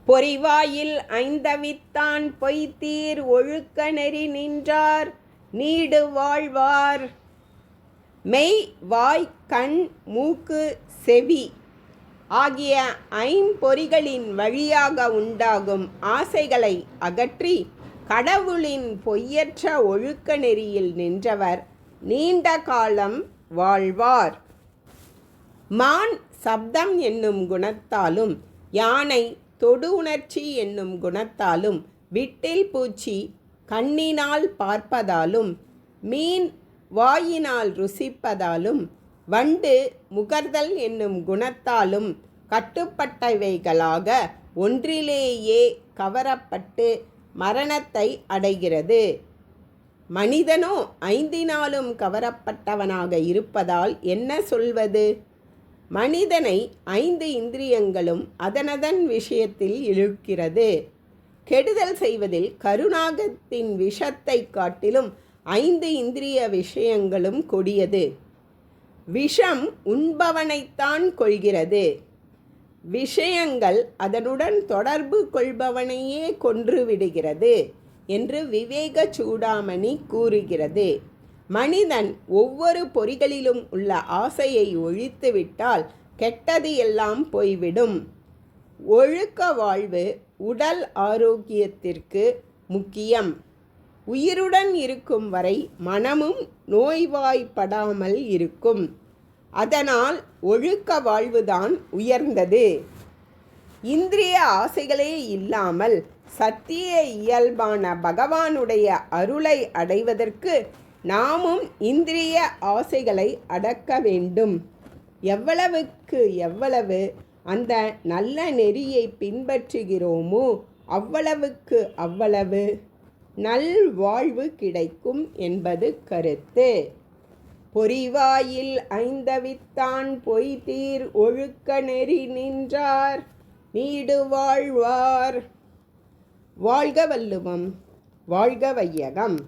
பொறிவாயில் ஐந்தவித்தான் பொய்தீர் ஒழுக்க நெறி நின்றார் நீடு வாழ்வார். மெய் வாய் கண் மூக்கு செவி ஆகிய ஐம்பொறிகளின் வழியாக உண்டாகும் ஆசைகளை அகற்றி கடவுளின் பொய்யற்ற ஒழுக்க நெறியில் நின்றவர் நீண்ட காலம் வாழ்வார். மான் சப்தம் என்னும் குணத்தாலும் யானை தொடு உணர்ச்சி என்னும் குணத்தாலும் விட்டில் பூச்சி கண்ணினால் பார்ப்பதாலும் மீன் வாயினால் ருசிப்பதாலும் வண்டு முகர்தல் என்னும் குணத்தாலும் கட்டுப்பட்டவைகளாக ஒன்றிலேயே கவரப்பட்டு மரணத்தை அடைகிறது. மனிதனோ ஐந்தினாலும் கவரப்பட்டவனாக இருப்பதால் என்ன சொல்வது? மனிதனை 5 இந்திரியங்களும் அதனதன் விஷயத்தில் இழுக்கிறது. கெடுதல் செய்வதில் கருநாகத்தின் விஷத்தை காட்டிலும் 5 இந்திரிய விஷயங்களும் கொடியது. விஷம் உண்பவனைத்தான் கொள்கிறது. விஷயங்கள் அதனுடன் தொடர்பு கொள்பவனையே கொன்று விடுகிறது என்று விவேக சூடாமணி கூறுகிறது. மனிதன் ஒவ்வொரு பொறிகளிலும் உள்ள ஆசையை ஒழித்துவிட்டால் கெட்டது எல்லாம் போய்விடும். ஒழுக்க வாழ்வு உடல் ஆரோக்கியத்திற்கு முக்கியம். உயிருடன் இருக்கும் வரை மனமும் நோய்வாய்ப்படாமல் இருக்கும். அதனால் ஒழுக்க வாழ்வுதான் உயர்ந்தது. இந்திரிய ஆசைகளே இல்லாமல் சத்திய இயல்பான பகவானுடைய அருளை அடைவதற்கு நாமும் இந்திரிய ஆசைகளை அடக்க வேண்டும். எவ்வளவுக்கு எவ்வளவு அந்த நல்ல நெறியை பின்பற்றுகிறோமோ அவ்வளவுக்கு அவ்வளவு நல்வாழ்வு கிடைக்கும் என்பது கருத்து. பொறிவாயில் ஐந்தவித்தான் பொய்தீர் ஒழுக்க நெறி நின்றார் நீடு வாழ்வார். வாழ்க வள்ளுவம், வாழ்க வையகம்.